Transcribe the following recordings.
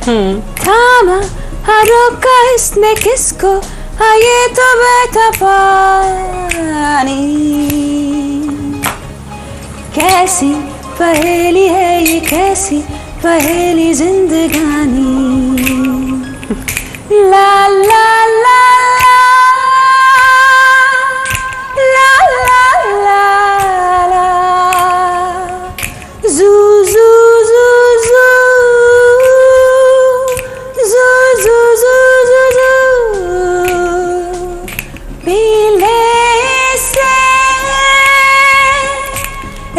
थामा रोका इसने किसको, ये तो बहता पानी। कैसी पहेली है ये, कैसी पहेली जिंदगानी। ला ला ला ला ला ला ला, जू जू जू जू जू जू जू जू जू, पीले से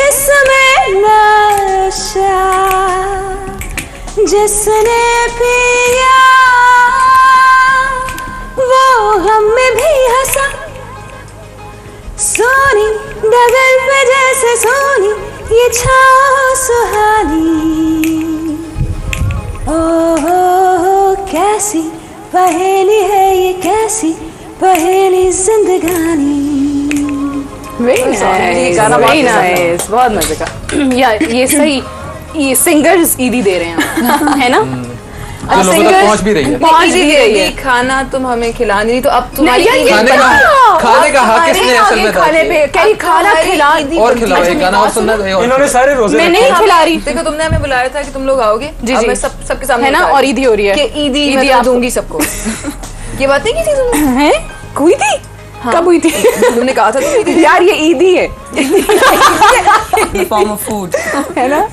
इसमें नशा, जिसने पिया वो हम में भी हंसा। सोनी डगर पे जैसे सोनी ये छाँव सुहानी। ओहो कैसी पहेली है ये, कैसी पहेली जिंदगानी। Very nice, बहुत मजे का। या ये सही, ये सिंगर्स ईदी दे रहे हैं है ना। पहुंच भी रही है, पहुंच भी रही है। खाना तुम हमें खिलानी नहीं तो अब तुम्हारी खाने का हक किसने असल में खाने पे कहीं खाना खिला और खिलाओ, एक गाना और सुनना है। इन्होंने सारे रोजे मैं नहीं खिला रही। देखो तुमने हमें बुलाया था कि तुम लोग आओगे, जी अब जी मैं सबके सामने है ना, और ईदी हो रही है कि ईदी मैं दूंगी सबको। ये बात नहीं की थी तुमने? हैं हुई थी? कब हुई थी? तुमने कहा था यार ये ईदी है फॉर्म ऑफ फूड है ना।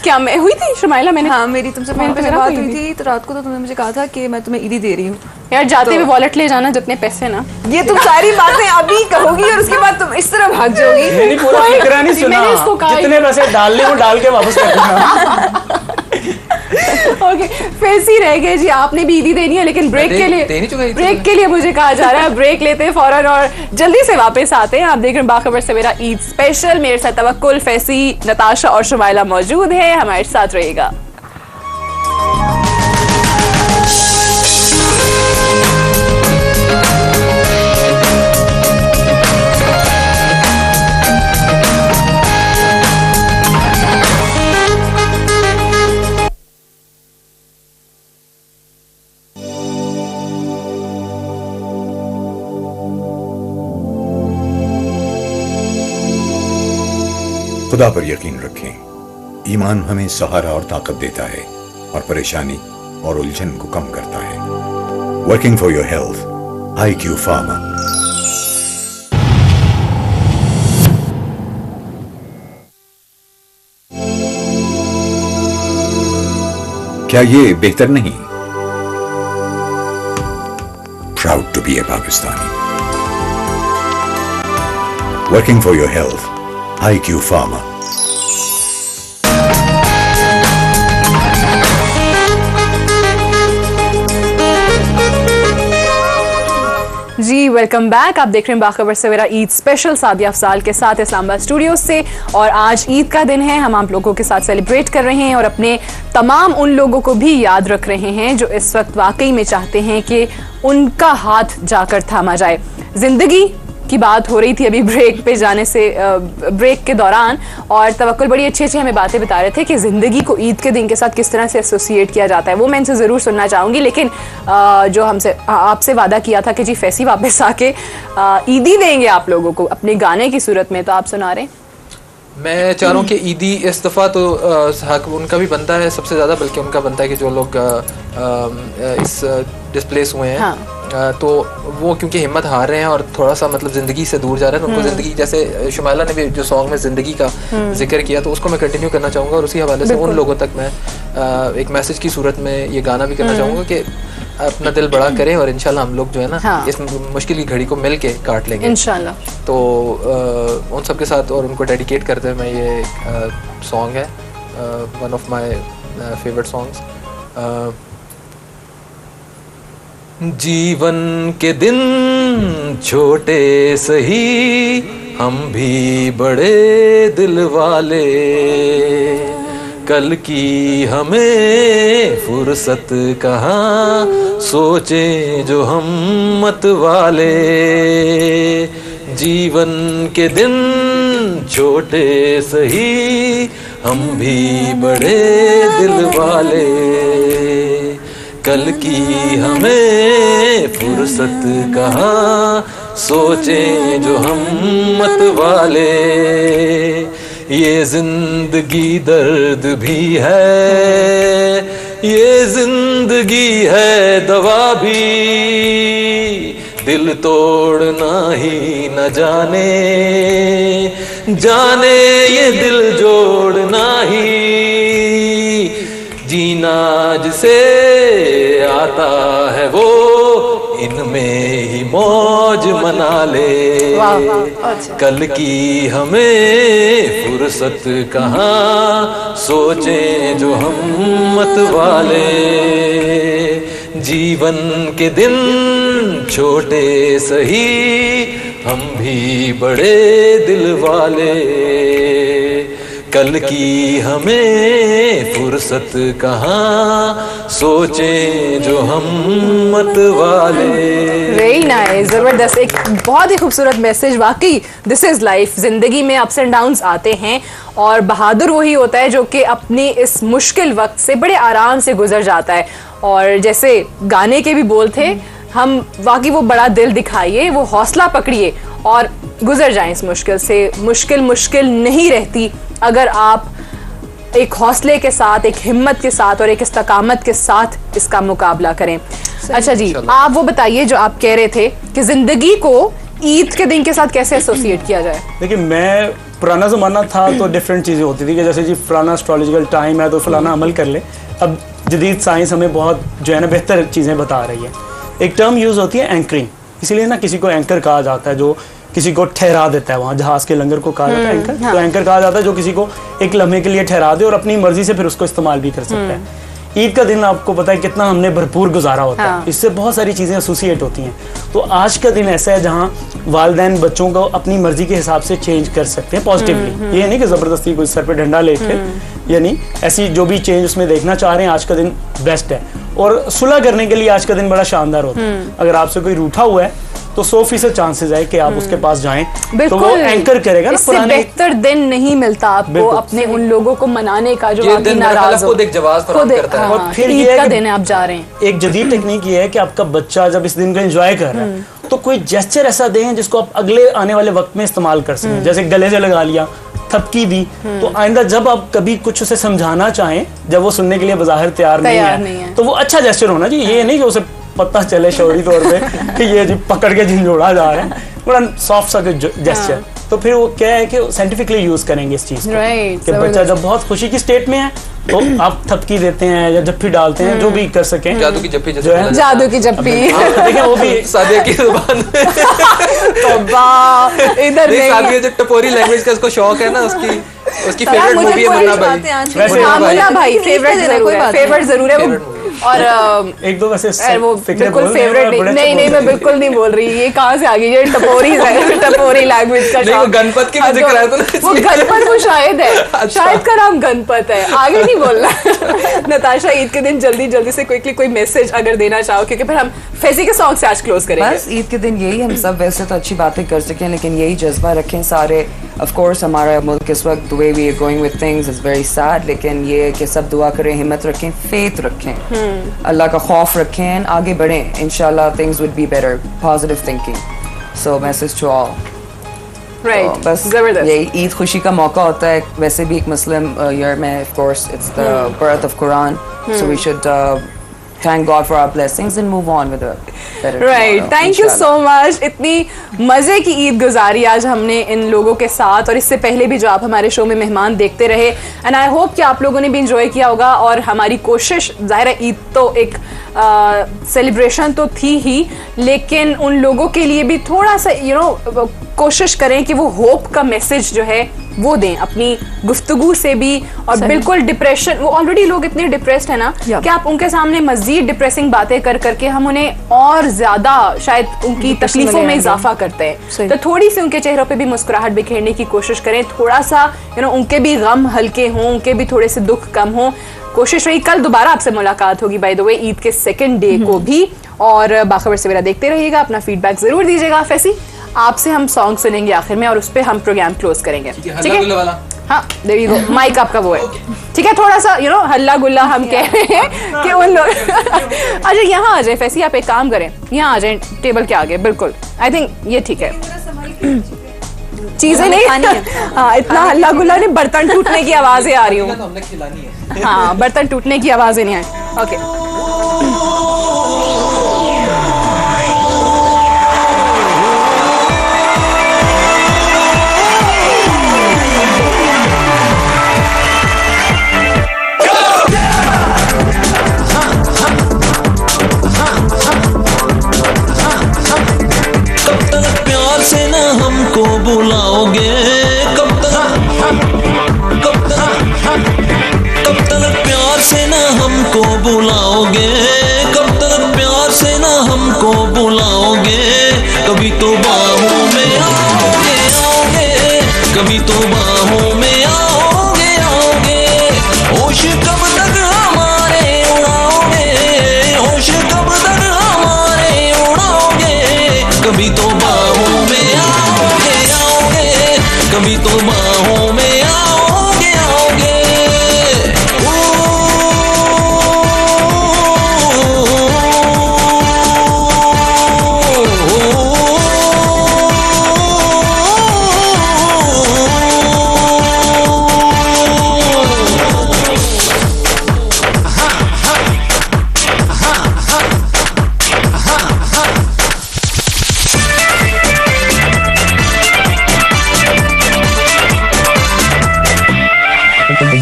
क्या मैं हुई थी शमाइला? मैंने हाँ मेरी तुमसे फोन पे बात हुई थी, तो रात को तो तुमने मुझे कहा था कि मैं तुम्हें ईदी दे रही हूँ। यार जाते हुए वॉलेट ले जाना जितने पैसे ना। ये तुम सारी बातें अभी कहोगी और उसके बाद तुम इस तरह भाग जाओगी। मैंने पूरा फिक्रा नहीं सुना, जितने पैसे डालने वो डाल के वापस कर देना। ओके फैसी रह गए जी, आपने भी ईदी देनी है लेकिन ब्रेक के लिए मुझे कहा जा रहा है ब्रेक लेते हैं फौरन और जल्दी से वापस आते हैं। आप देख रहे हैं बाखबर से मेरा ईद स्पेशल, मेरे साथ तवक्कुल, फैसी, नताशा और शुमाइला मौजूद है, हमारे साथ रहेगा। खुदा पर यकीन रखें, ईमान हमें सहारा और ताकत देता है और परेशानी और उलझन को कम करता है। Working for your health, IQ Pharma। क्या ये बेहतर नहीं? Proud to be a Pakistani. Working for your health, IQ Pharma। जी वेलकम बैक। आप देख रहे हैं बाखबर सवेरा ईद स्पेशल सादिया अफजाल के साथ इस्लामाबाद स्टूडियो से। और आज ईद का दिन है, हम आप लोगों के साथ सेलिब्रेट कर रहे हैं और अपने तमाम उन लोगों को भी याद रख रहे हैं जो इस वक्त वाकई में चाहते हैं कि उनका हाथ जाकर थामा जाए। जिंदगी की बात हो रही थी अभी ब्रेक पे जाने से, ब्रेक के दौरान, और तवक्कुल बड़ी अच्छी अच्छी हमें बातें बता रहे थे कि ज़िंदगी को ईद के दिन के साथ किस तरह से एसोसिएट किया जाता है। वो मैं इनसे ज़रूर सुनना चाहूँगी, लेकिन जो हमसे आपसे वादा किया था कि जी फैसी वापस आके ईदी देंगे आप लोगों को अपने गाने की सूरत में, तो आप सुना रहे हैं। मैं चाह रहा हूँ कि ईदी इस दफ़ा तो हक उनका भी बनता है सबसे ज़्यादा, बल्कि उनका बनता है कि जो लोग इस डिस्प्लेस हुए हैं। हाँ। तो वो क्योंकि हिम्मत हार रहे हैं और थोड़ा सा मतलब ज़िंदगी से दूर जा रहे हैं, उनको ज़िंदगी, जैसे शुमाइला ने भी जो सॉन्ग में ज़िंदगी का जिक्र किया, तो उसको मैं कंटिन्यू करना चाहूँगा और उसी हवाले से उन लोगों तक मैं एक मैसेज की सूरत में ये गाना भी करना चाहूँगा कि अपना दिल बड़ा करें और इंशाल्लाह हम लोग जो है ना इस मुश्किल की घड़ी को मिल के काट लेंगे इंशाल्लाह। तो उन सब के साथ और उनको डेडिकेट करते हुए मैं ये सॉन्ग है, one of my favourite songs. जीवन के दिन छोटे सही, हम भी बड़े दिल वाले, कल की हमें फुर्सत कहाँ, सोचें जो हम मत वाले। जीवन के दिन छोटे सही, हम भी बड़े दिल वाले। कल की हमें फुर्सत कहाँ, सोचें जो हिम्मत वाले। ये जिंदगी दर्द भी है, ये जिंदगी है दवा भी, दिल तोड़ना ही न जाने, जाने ये दिल जोड़ना ही, जीना जिसे आता है वो इनमें ही मौज मना ले। कल की हमें फुर्सत कहाँ, सोचें जो हिम्मत वाले। जीवन के दिन छोटे सही, हम भी बड़े दिल वाले। कल की हमें फुर्सत कहाँ, सोचें जो हिम्मत वाले। वेरी नाइस, जबरदस्त, एक बहुत ही खूबसूरत मैसेज। वाकई दिस इज लाइफ, जिंदगी में अप्स एंड डाउन्स आते हैं और बहादुर वही होता है जो कि अपने इस मुश्किल वक्त से बड़े आराम से गुजर जाता है। और जैसे गाने के भी बोल थे, हम वाकई वो बड़ा दिल दिखाइए, वो हौसला पकड़िए और गुजर जाएं इस मुश्किल से। मुश्किल नहीं रहती अगर आप एक हौसले के साथ, एक हिम्मत के साथ और एक इस्तकामत के साथ इसका मुकाबला करें। अच्छा जी, आप वो बताइए जो आप कह रहे थे कि जिंदगी को ईद के दिन के साथ कैसे एसोसिएट किया जाए। देखिए, मैं पुराना ज़माना था तो डिफरेंट चीज़ें होती थी कि जैसे जी फलाना एस्ट्रोलॉजिकल टाइम है तो फलाना अमल कर ले। अब जदीद साइंस हमें बहुत जो है ना बेहतर चीज़ें बता रही है। एक टर्म यूज़ होती है एंकरिंग, इसीलिए ना किसी को एंकर कहा जाता है जो किसी को ठहरा देता है। वहाँ जहाज़ के लंगर को कहा जाता है एंकर। तो एंकर कहा जाता है जो किसी को एक लम्हे के लिए ठहरा दे और अपनी मर्जी से फिर उसको इस्तेमाल भी कर सकता है। ईद का दिन आपको पता है कितना हमने भरपूर गुजारा होता है, इससे बहुत सारी चीज़ें एसोसिएट होती हैं। तो आज का दिन ऐसा है जहाँ वालिदैन बच्चों को अपनी मर्जी के हिसाब से चेंज कर सकते हैं पॉजिटिवली। ये नहीं कि ज़बरदस्ती कोई सर पे डंडा लेके, यानी ऐसी जो भी चेंज उसमें देखना चाह रहे हैं, आज का दिन बेस्ट है। और सुलह करने के लिए आज का दिन बड़ा शानदार होता है। अगर आपसे कोई रूठा हुआ है तो 100% चांसेस है कि आप उसके पास जाएं, तो वो एंकर करेगा ना। इससे बेहतर दिन नहीं मिलता आपको अपने उन लोगों को मनाने का जो आपकी नाराज हो, खुद एक जवाब फराहम करता है। और फिर ईद का दिन है, आप जा रहे हैं। एक जदीद टेक्निक ये है कि आपका बच्चा जब इस दिन को एंजॉय कर रहा है तो कोई जेस्चर ऐसा दें जिसको आप अगले आने वाले वक्त में इस्तेमाल कर सकें। जैसे गले से लगा लिया, थपकी दी, तो आइंदा जब आप कभी कुछ उसे समझाना चाहें, जब वो सुनने के लिए बज़ाहिर तैयार नहीं है, तो वो अच्छा जेस्चर होना चाहिए। ये नहीं कि उसे पता चले शौरी तौर पे कि ये जी पकड़ के झंझोड़ा जा रहा है, बड़ा सॉफ्ट सा जेस्चर। तो फिर वो क्या है कि साइंटिफिकली यूज करेंगे इस चीज को कि बच्चा जब बहुत खुशी की स्टेट में है तो आप थपकी देते हैं या जप्पी डालते हैं, जो भी कर सकें। जादू की जप्पी, जादू की जप्पी, देखिए वो भी सादिया की जुबान इधर सादिया जो टपोरी लैंग्वेज का उसको शौक है ना, उसकी फेवरेट मूवी है मुन्ना भाई। मुन्ना भाई फेवरेट जरूर है वो। और एक दो वैसे वो बिल्कुल फेवरेट नहीं, मैं बिल्कुल नहीं बोल रही। ये कहाँ से आ गई, ये टपोरी लैंग्वेज का नहीं, वो गणपत की जिक्र है तो वो गणपत वो शायद है, शायद का नाम गणपत है, आगे नहीं बोलना। नताशा, ईद के दिन जल्दी से क्विकली कोई मैसेज अगर देना चाहो, क्योंकि फिर हम फैजी के सॉन्ग से आज क्लोज करेंगे। बस ईद के दिन यही, हम सब वैसे तो अच्छी बातें कर सकें लेकिन यही जज्बा रखें सारे। ऑफ कोर्स हमारा मुल्क इस वक्त the way we are going with things is very sad, लेकिन ये कि सब दुआ करें, हिम्मत रखें, फेथ रखें, अल्लाह का खौफ रखें, आगे बढ़ें, इंशाल्लाह things would be better, positive thinking. So message to all. Right. तो बस यही, ईद खुशी का मौका होता है। वैसे भी एक मुस्लिम ईयर में of course it's the birth of Quran, so we should thank God for our blessings and move on with a better right tomorrow, thank you so much। इतनी मजे की ईद गुजारी आज हमने इन लोगों के साथ, और इससे पहले भी जो आप हमारे शो में मेहमान देखते रहे, एंड आई होप कि आप लोगों ने भी इंजॉय किया होगा। और हमारी कोशिश, जाहिर है ईद तो एक सेलिब्रेशन तो थी ही, लेकिन उन लोगों के लिए भी थोड़ा सा कोशिश करें कि वो होप का मैसेज जो है वो दें अपनी गुफ्तगू से भी। और बिल्कुल डिप्रेशन, वो ऑलरेडी लोग इतने डिप्रेस्ड है ना कि आप उनके सामने मजीद डिप्रेसिंग बातें कर करके हम उन्हें और ज्यादा शायद उनकी तकलीफों में इजाफा करते हैं। तो थोड़ी सी उनके चेहरों पे भी मुस्कुराहट बिखेरने की कोशिश करें, थोड़ा सा उनके भी गम हल्के हों, उनके भी थोड़े से दुख कम हों। कोशिश रही, कल दोबारा आपसे मुलाकात होगी बाय द वे ईद के सेकंड डे को भी। और बाखबर सवेरा देखते रहिएगा, अपना फीडबैक जरूर दीजिएगा। फैसी, आपसे हम सॉन्ग सुनेंगे आखिर में और उस पर हम प्रोग्राम क्लोज करेंगे, ठीक है? हाँ देयर यू गो, माइक आपका वो है, ठीक है, थोड़ा सा हल्ला गुल्ला हम कह रहे हैं कि उन लोग अच्छा यहाँ आ जाए। फैसी आप एक काम करें, यहाँ आ जाए टेबल के आगे, बिल्कुल आई थिंक ये ठीक है। चीजें नहीं हाँ इतना हल्ला गुल्ला नहीं, बर्तन टूटने की आवाजें आ रही हूँ, हमने खिलानी है। हाँ बर्तन टूटने की आवाजें नहीं आई। ओके से ना हमको बुलाओगे, कब तक प्यार से ना हमको बुलाओगे, कब तक प्यार से ना हमको बुलाओगे, कभी तो बाहों में आओगे आओगे, कभी तो बाहों में आओगे आओगे, होश कब तक हमारे उड़ाओगे, होश कब तक हमारे उड़ाओगे, कभी तो बाहों में आओगे आओगे, कभी तो बाहों में आओगे आओगे।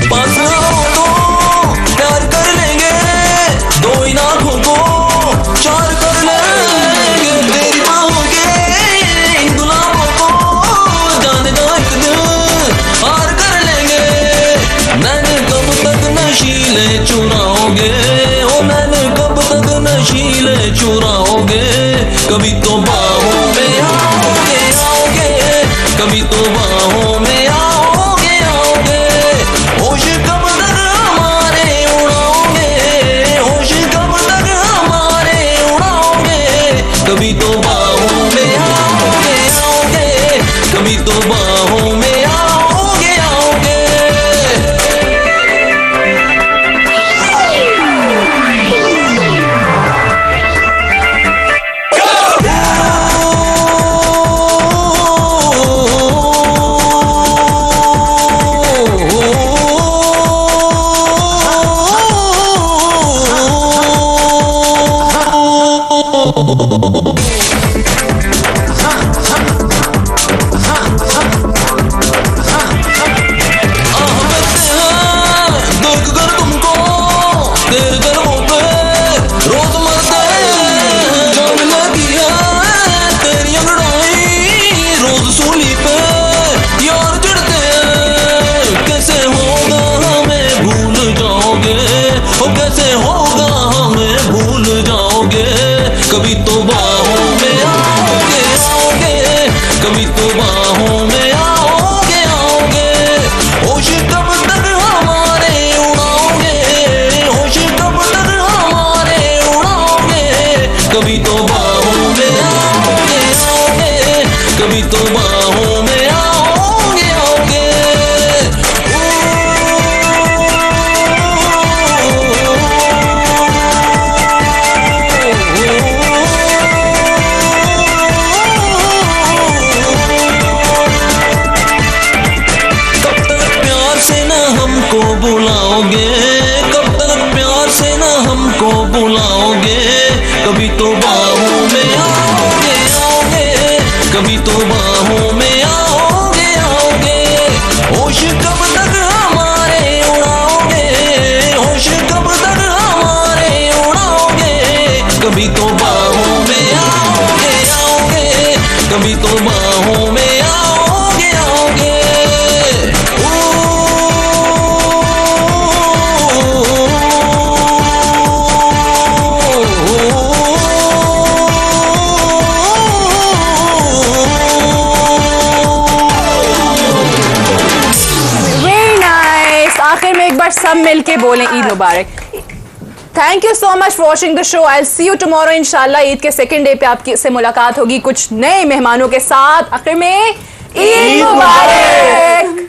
पास आओ तो प्यार कर लेंगे, दो ही आँखों को चार कर लेंगे, तेरी बाहों के इन गुलाबों को जाने दो एक दिन पार कर लेंगे, मैंने कब तक नशीले चुराओगे, ओ मैंने कब तक नशीले चुराओगे, कभी तो बाहों में आओगे आओगे, कभी तो बाहों में आओगे आओगे, होश कब तक हमारे उड़ाओगे, होश कब तक हमारे उड़ाओगे, कभी तो बाहों में आओगे आओगे, कभी तो बाहों में आओगे आओगे। कभी तो बाहों में आओगे आओगे, कभी तो बाहों में आओगे आओगे, होश कब तक हमारे उड़ाओगे, होश कब तक हमारे उड़ाओगे, कभी तो बाहों में आओगे आओगे, कभी तो बाहों में आओगे आओगे। हमको बुलाओगे, कब तक प्यार से ना हमको बुलाओगे, कभी तो बाहों में आओगे आओगे, कभी तो बाहों में आओगे आओगे, होश कब तक हमारे उड़ाओगे, होश कब तक हमारे उड़ाओगे, कभी तो बाहों में आओगे आओगे, कभी तो बाहों में आओगे आओगे। आखिर में एक बार सब मिलके बोलें ईद मुबारक। Thank you so much for watching the show. I see you tomorrow इंशाल्लाह। ईद के सेकंड डे पे आपकी से मुलाकात होगी कुछ नए मेहमानों के साथ। आखिर में ईद मुबारक।